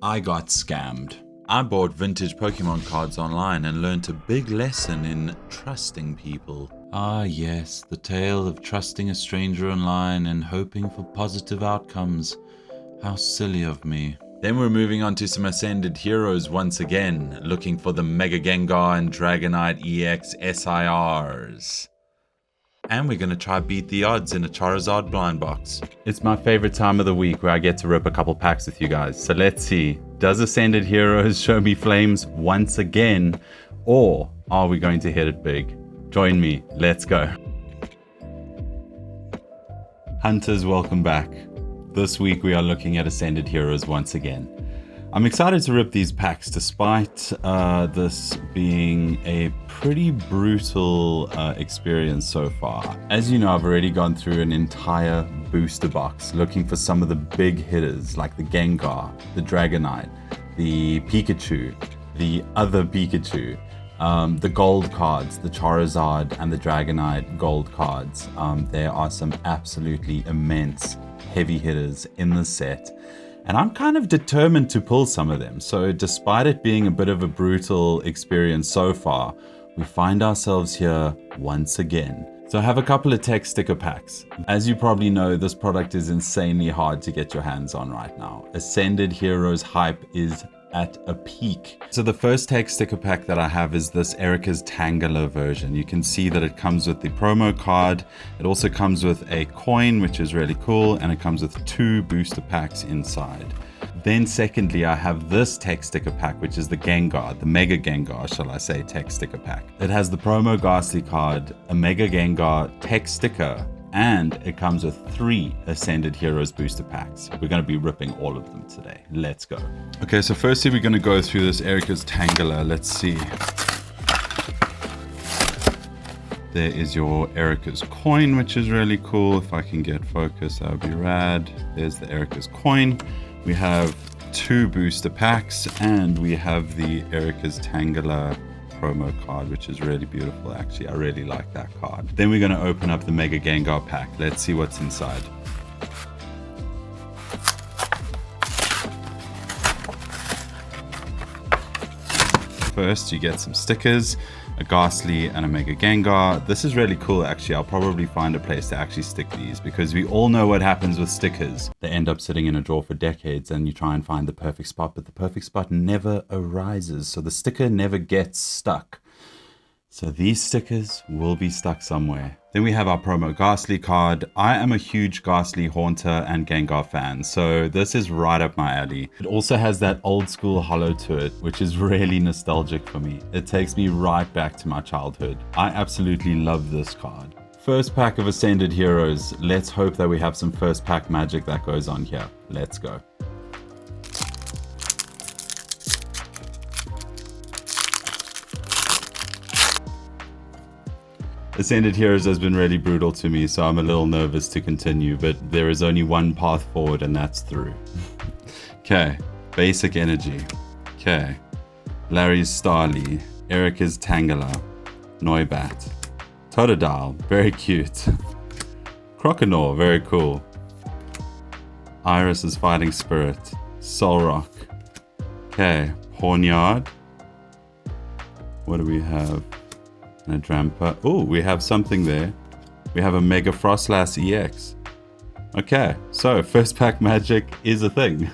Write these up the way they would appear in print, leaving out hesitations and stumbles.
I got scammed. I bought vintage Pokemon cards online and learned a big lesson in trusting people. Ah yes, the tale of trusting a stranger online and hoping for positive outcomes. How silly of me. Then we're moving on to some Ascended Heroes once again, looking for the Mega Gengar and Dragonite EX SIRs. And we're going to try beat the odds in a Charizard blind box. It's my favorite time of the week where I get to rip a couple packs with you guys. So let's see, does Ascended Heroes show me flames once again? Or are we going to hit it big? Join me, let's go. Hunters, welcome back. This week we are looking at Ascended Heroes once again. I'm excited to rip these packs despite this being a pretty brutal experience so far. As you know, I've already gone through an entire booster box looking for some of the big hitters like the Gengar, the Dragonite, the Pikachu, the other Pikachu, the gold cards, the Charizard and the Dragonite gold cards. There are some absolutely immense heavy hitters in the set. And I'm kind of determined to pull some of them. So despite it being a bit of a brutal experience so far, we find ourselves here once again. So I have a couple of tech sticker packs. As you probably know, this product is insanely hard to get your hands on right now. Ascended Heroes hype is at a peak. So the first tech sticker pack that I have is this Erica's Tangela version. You can see that it comes with the promo card. It also comes with a coin, which is really cool, and it comes with 2 booster packs inside. Then secondly, I have this tech sticker pack, which is the Gengar, the Mega Gengar, shall I say, tech sticker pack. It has the promo Ghastly card, a Mega Gengar tech sticker, and it comes with 3 Ascended Heroes booster packs. We're going to be ripping all of them today. Let's go. Okay, so firstly we're going to go through this Erica's Tangela. Let's see. There is your Erica's coin, which is really cool. If I can get focus, that would be rad. There's the Erica's coin. We have 2 booster packs, and we have the Erica's Tangela promo card, which is really beautiful. Actually, I really like that card. Then we're going to open up the Mega Gengar pack. Let's see what's inside. First, you get some stickers, a Ghastly and a Mega Gengar. This is really cool, actually. I'll probably find a place to actually stick these because we all know what happens with stickers. They end up sitting in a drawer for decades and you try and find the perfect spot, but the perfect spot never arises. So the sticker never gets stuck. So these stickers will be stuck somewhere. Then we have our promo Ghastly card. I am a huge Ghastly, Haunter, and Gengar fan, so this is right up my alley. It also has that old school holo to it, which is really nostalgic for me. It takes me right back to my childhood. I absolutely love this card. First pack of Ascended Heroes. Let's hope that we have some first pack magic that goes on here. Let's go. Ascended Heroes has been really brutal to me, so I'm a little nervous to continue, but there is only one path forward and that's through. Okay, Basic Energy. Okay, Larry's Starly, Erica's Tangela, Noibat, Totodile, very cute. Croconaw, very cool. Iris's Fighting Spirit, Solrock. Okay, Hornyard. What do we have? And a Drampa. Oh, we have something there. We have a Mega Frostlass EX. Okay, so first pack magic is a thing.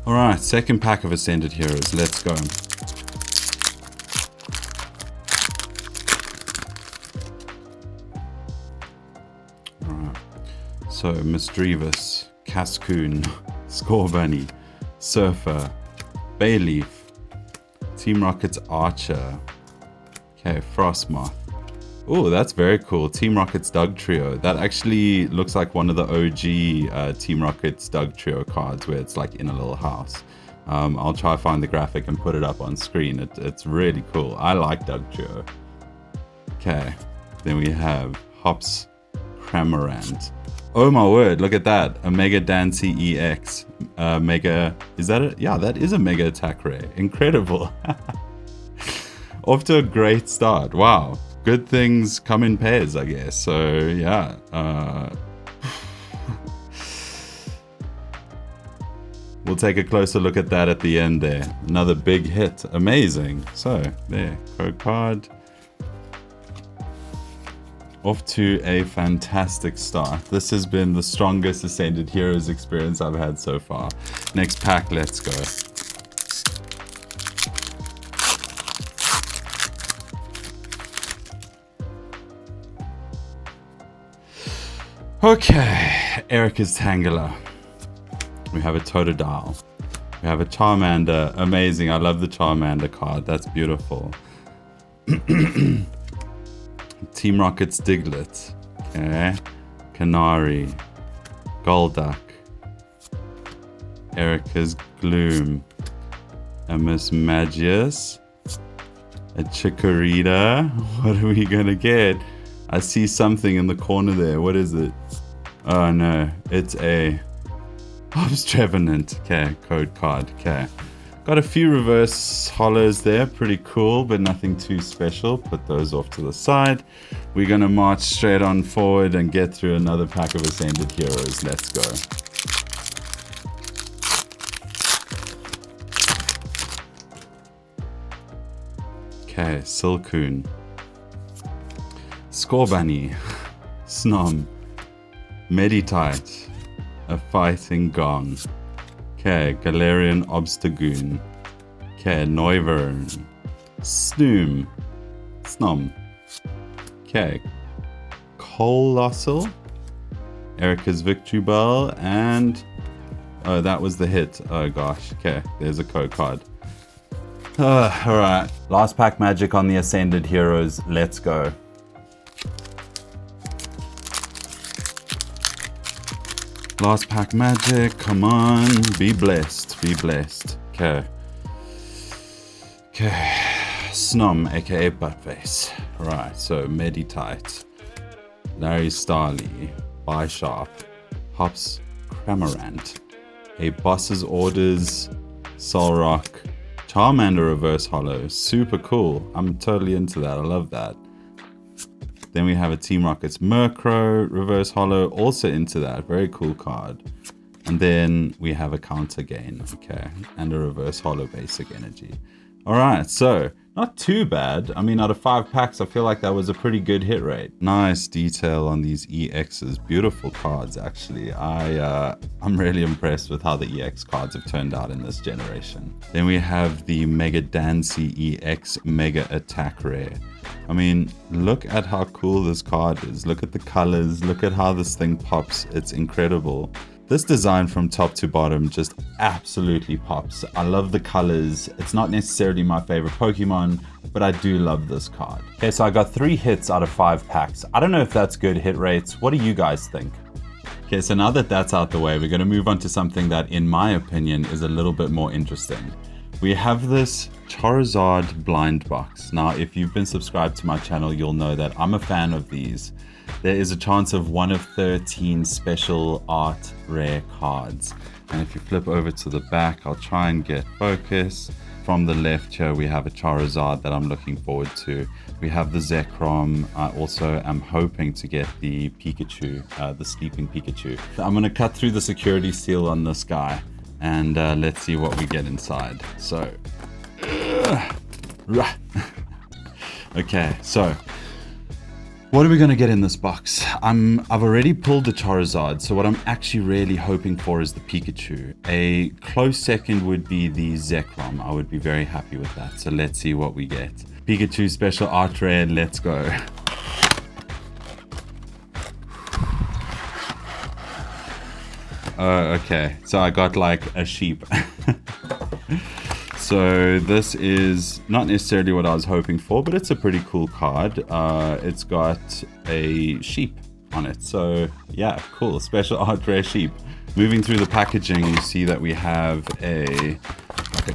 Alright, second pack of Ascended Heroes. Let's go. Alright, so Misdreavus, Cascoon, Scorbunny, Surfer, Bayleaf, Team Rocket's Archer. Okay, Frostmoth. Oh, that's very cool. Team Rocket's Doug Trio. That actually looks like one of the OG Team Rocket's Doug Trio cards where it's like in a little house. I'll try to find the graphic and put it up on screen. It's really cool. I like Doug Trio. Okay, then we have Hops Cramorant. Oh my word, look at that. A Mega Dancy EX. Mega, is that it? Yeah, that is a Mega Attack Ray. Incredible. Off to a great start. Wow. Good things come in pairs, I guess. So, yeah. We'll take a closer look at that at the end there. Another big hit. Amazing. So, there. Code card. Off to a fantastic start. This has been the strongest Ascended Heroes experience I've had so far. Next pack, let's go. Okay, Erica's Tangela. We have a Totodile. We have a Charmander. Amazing. I love the Charmander card. That's beautiful. Team Rocket's Diglett. Okay. Canary. Golduck. Erica's Gloom. A Miss Magius. A Chikorita. What are we gonna get? I see something in the corner there. What is it? Oh no, it's a Obstrevenant. Okay, code card. Okay. Got a few reverse hollows there. Pretty cool, but nothing too special. Put those off to the side. We're gonna march straight on forward and get through another pack of Ascended Heroes. Let's go. Okay, Silcoon. Scorbunny, Snom, Meditite, a Fighting Gong. Okay, Galarian Obstagoon. Okay, Noivern, Snom, Okay, Colossal, Erica's Victory Bell, and oh, that was the hit. Oh gosh. Okay, there's a code card. Alright, last pack magic on the Ascended Heroes. Let's go. Last pack magic, come on, be blessed, be blessed. Okay. Okay, Snom, aka Buttface. Right, so Meditite, Larry Starly, Bisharp, Hops Cramorant, a Boss's Orders, Solrock, Charmander Reverse Hollow, super cool. I'm totally into that, I love that. Then we have a Team Rocket's Murkrow Reverse Hollow, also into that, very cool card. And then we have a Counter Gain, okay, and a Reverse Hollow Basic Energy. Alright, so not too bad. I mean, out of 5 packs, I feel like that was a pretty good hit rate. Nice detail on these EXs, beautiful cards actually. I'm really impressed with how the EX cards have turned out in this generation. Then we have the Mega Dancy EX Mega Attack Rare. I mean, look at how cool this card is. Look at the colors, look at how this thing pops. It's incredible. This design from top to bottom just absolutely pops. I love the colors. It's not necessarily my favorite Pokemon, but I do love this card. Okay, so I got 3 hits out of 5 packs. I don't know if that's good hit rates. What do you guys think? Okay, so now that that's out the way, we're gonna move on to something that, in my opinion, is a little bit more interesting. We have this Charizard blind box. Now, if you've been subscribed to my channel, you'll know that I'm a fan of these. There is a chance of 1 of 13 special art rare cards. And if you flip over to the back, I'll try and get focus. From the left here, we have a Charizard that I'm looking forward to. We have the Zekrom. I also am hoping to get the Pikachu, the sleeping Pikachu. I'm gonna cut through the security seal on this guy. And let's see what we get inside. So, okay, so what are we gonna get in this box? I've already pulled the Charizard, so what I'm actually really hoping for is the Pikachu. A close second would be the Zekrom. I would be very happy with that. So let's see what we get. Pikachu special art rare, let's go. Okay, so I got like a sheep. So this is not necessarily what I was hoping for, but it's a pretty cool card. It's got a sheep on it. So yeah, cool, special art rare sheep. Moving through the packaging, you see that we have a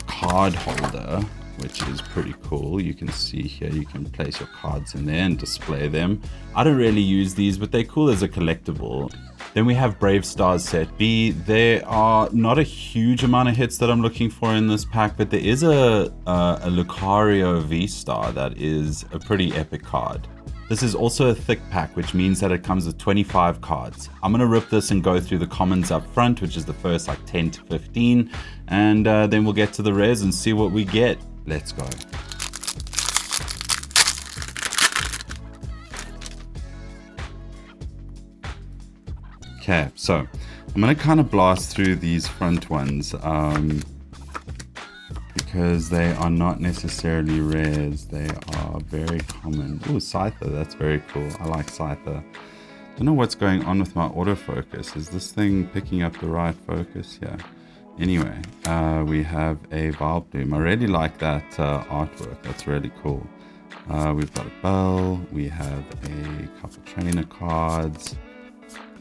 card holder, which is pretty cool. You can see here, you can place your cards in there and display them. I don't really use these, but they're cool as a collectible. Then we have Brave Stars Set B. There are not a huge amount of hits that I'm looking for in this pack, but there is a Lucario V-Star that is a pretty epic card. This is also a thick pack, which means that it comes with 25 cards. I'm going to rip this and go through the commons up front, which is the first like 10 to 15. And then we'll get to the rares and see what we get. Let's go. Okay, so I'm going to kind of blast through these front ones because they are not necessarily rares. They are very common. Ooh, Scyther, that's very cool. I like Scyther. Don't know what's going on with my autofocus. Is this thing picking up the right focus? Yeah. Anyway, we have a Vileplume. I really like that artwork. That's really cool. We've got a Bell. We have a couple trainer cards.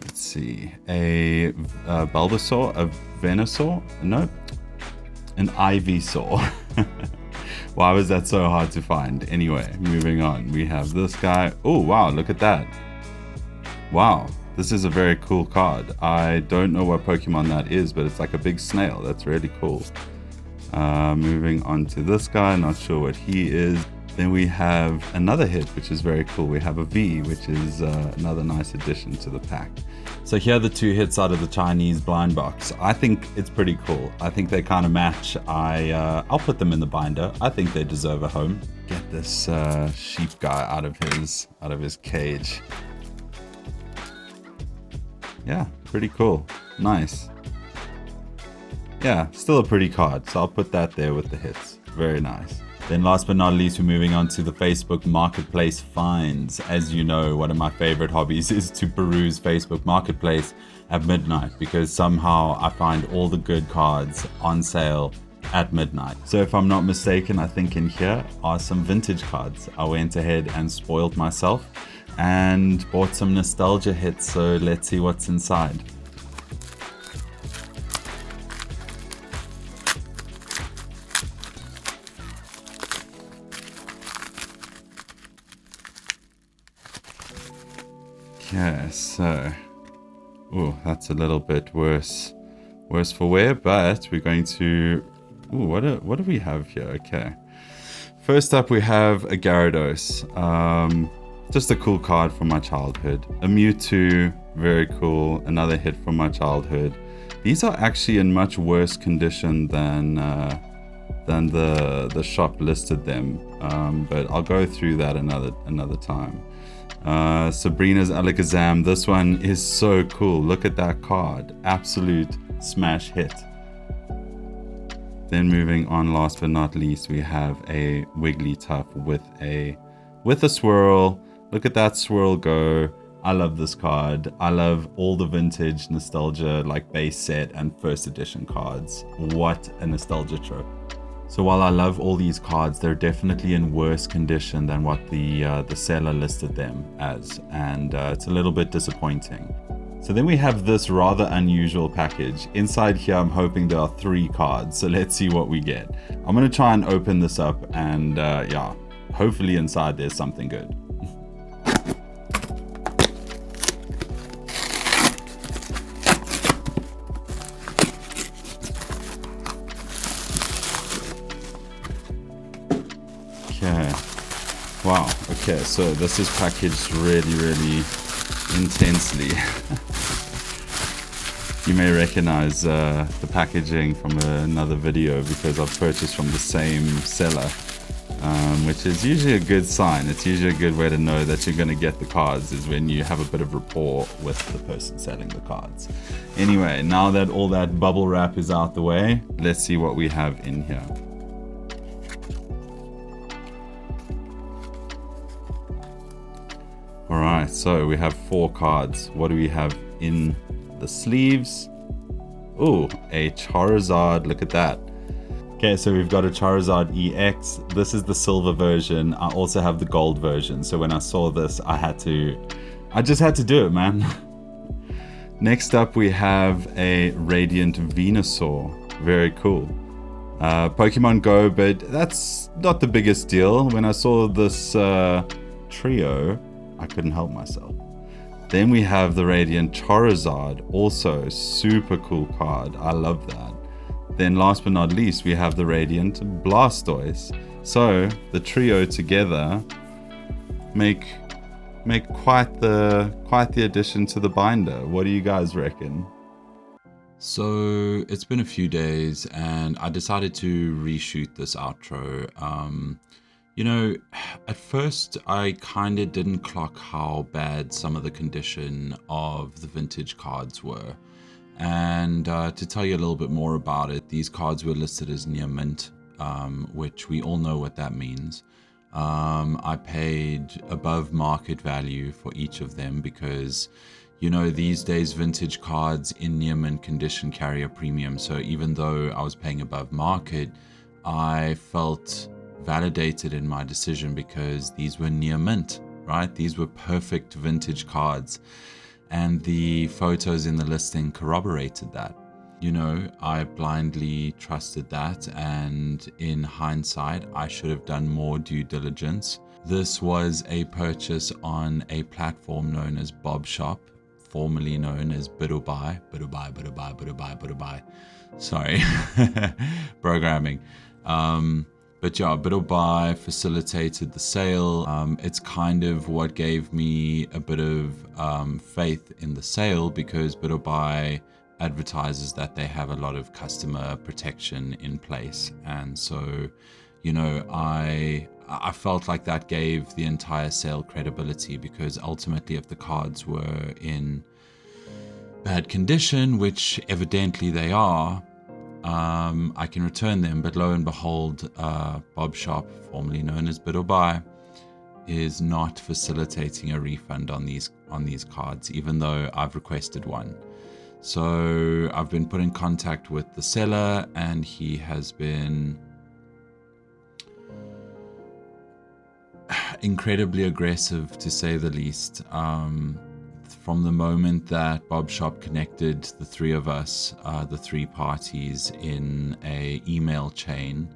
Let's see. A Bulbasaur, a Venusaur. Nope. An Ivysaur. Why was that so hard to find? Anyway, moving on. We have this guy. Oh, wow. Look at that. Wow. This is a very cool card. I don't know what Pokemon that is, but it's like a big snail. That's really cool. Moving on to this guy. Not sure what he is. Then we have another hit, which is very cool. We have a V, which is another nice addition to the pack. So here are the two hits out of the Chinese blind box. I think it's pretty cool. I think they kind of match. I'll put them in the binder. I think they deserve a home. Get this sheep guy out of his cage. Yeah, pretty cool. Nice. Yeah, still a pretty card. So I'll put that there with the hits. Very nice. Then last but not least, we're moving on to the Facebook Marketplace finds. As you know, one of my favorite hobbies is to peruse Facebook Marketplace at midnight because somehow I find all the good cards on sale at midnight. So if I'm not mistaken, I think in here are some vintage cards. I went ahead and spoiled myself and bought some nostalgia hits. So let's see what's inside. Okay, so, oh, that's a little bit worse for wear, but we're going to, ooh, what do we have here? Okay, first up we have a Gyarados, just a cool card from my childhood. A Mewtwo, very cool, another hit from my childhood. These are actually in much worse condition than the shop listed them, but I'll go through that another time. Sabrina's Alakazam. This one is so cool. Look at that card. Absolute smash hit. Then moving on, last but not least, we have a Wigglytuff with a swirl. Look at that swirl go. I love this card. I love all the vintage nostalgia like base set and first edition cards. What a nostalgia trip. So while I love all these cards, they're definitely in worse condition than what the seller listed them as, and it's a little bit disappointing. So then we have this rather unusual package. Inside here, I'm hoping there are 3 cards, so let's see what we get. I'm going to try and open this up, and yeah, hopefully inside there's something good. Okay, wow, okay, so this is packaged really intensely. You may recognize the packaging from another video because I've purchased from the same seller, which is usually a good sign. It's usually a good way to know that you're going to get the cards is when you have a bit of rapport with the person selling the cards. Anyway, now that all that bubble wrap is out the way, let's see what we have in here. Alright, so we have 4 cards. What do we have in the sleeves? Oh, a Charizard. Look at that. Okay, so we've got a Charizard EX. This is the silver version. I also have the gold version. So when I saw this, I just had to do it, man. Next up, we have a Radiant Venusaur. Very cool. Pokemon Go, but that's not the biggest deal. When I saw this trio, I couldn't help myself. Then we have the Radiant Charizard, also super cool card. I love that. Then last but not least, we have the Radiant Blastoise. So the trio together make make quite the addition to the binder. What do you guys reckon? So it's been a few days and I decided to reshoot this outro. You know, at first I kind of didn't clock how bad some of the condition of the vintage cards were. And to tell you a little bit more about it, these cards were listed as near mint, which we all know what that means. I paid above market value for each of them because, you know, these days vintage cards in near mint condition carry a premium. So even though I was paying above market, I felt validated in my decision because these were near mint, right? These were perfect vintage cards. And the photos in the listing corroborated that. You know, I blindly trusted that, and in hindsight, I should have done more due diligence. This was a purchase on a platform known as Bob Shop, formerly known as Bid'll-Buy. Sorry, programming. But yeah, Bid'll-Buy facilitated the sale. It's kind of what gave me a bit of faith in the sale because Bid'll-Buy advertises that they have a lot of customer protection in place. And so, you know, I felt like that gave the entire sale credibility because ultimately if the cards were in bad condition, which evidently they are, I can return them. But lo and behold, Bob Shop, formerly known as Bid'll-Buy, is not facilitating a refund on these cards, even though I've requested one. So I've been put in contact with the seller and he has been incredibly aggressive, to say the least. From the moment that Bob Shop connected the three of us, the three parties in a email chain,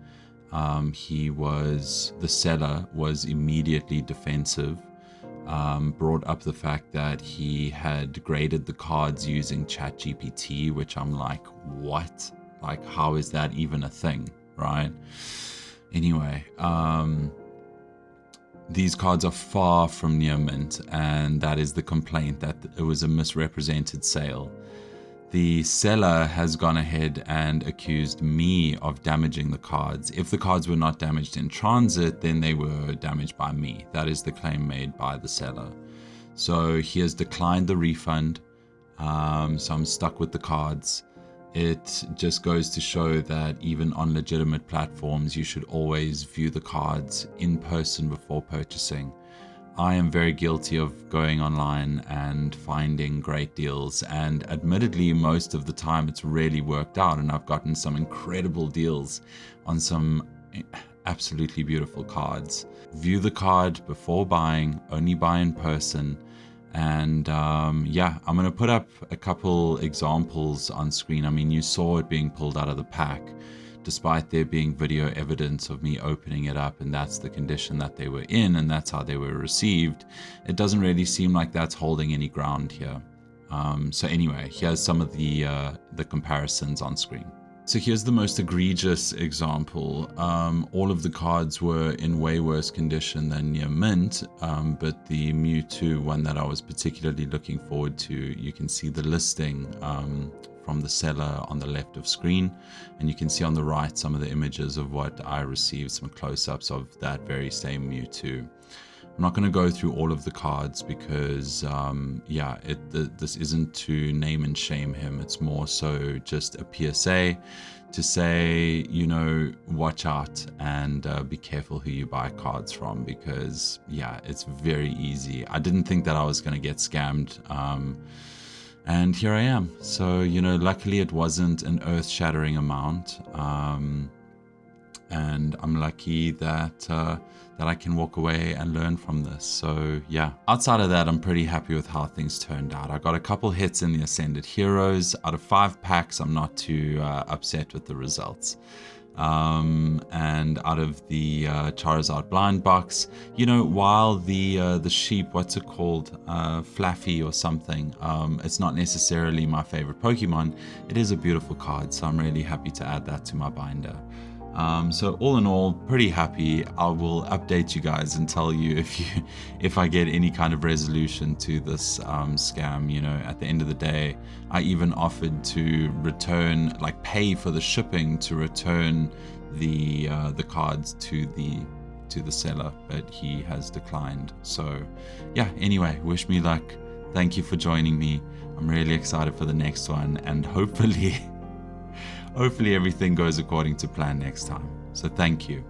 the seller was immediately defensive. Brought up the fact that he had graded the cards using ChatGPT, which I'm like, what? Like, how is that even a thing, right? Anyway, these cards are far from near mint, and that is the complaint, that it was a misrepresented sale. The seller has gone ahead and accused me of damaging the cards. If the cards were not damaged in transit, then they were damaged by me. That is the claim made by the seller. So he has declined the refund. So I'm stuck with the cards. It just goes to show that even on legitimate platforms, you should always view the cards in person before purchasing. I am very guilty of going online and finding great deals, and admittedly most of the time it's really worked out and I've gotten some incredible deals on some absolutely beautiful cards. View the card before buying, only buy in person. And yeah, I'm going to put up a couple examples on screen. I mean, you saw it being pulled out of the pack, despite there being video evidence of me opening it up, and that's the condition that they were in and that's how they were received. It doesn't really seem like that's holding any ground here. So anyway, here's some of the comparisons on screen. So here's the most egregious example. All of the cards were in way worse condition than near mint, but the Mewtwo one that I was particularly looking forward to, you can see the listing from the seller on the left of screen, and you can see on the right some of the images of what I received, some close-ups of that very same Mewtwo. I'm not going to go through all of the cards because, yeah, this isn't to name and shame him. It's more so just a PSA to say, you know, watch out and be careful who you buy cards from because, yeah, it's very easy. I didn't think that I was going to get scammed. And here I am. So, you know, luckily it wasn't an earth-shattering amount. And I'm lucky that I can walk away and learn from this. So yeah, outside of that, I'm pretty happy with how things turned out. I got a couple hits in the Ascended Heroes. Out of 5 packs, I'm not too upset with the results. And out of the Charizard blind box, you know, while the sheep, what's it called, Flaffy or something, it's not necessarily my favorite Pokemon, it is a beautiful card, so I'm really happy to add that to my binder. So all in all, pretty happy. I will update you guys and tell you if I get any kind of resolution to this scam. You know, at the end of the day, I even offered to return, like pay for the shipping to return the cards to the seller, but he has declined. So yeah, anyway, wish me luck. Thank you for joining me. I'm really excited for the next one, and hopefully everything goes according to plan next time. So thank you.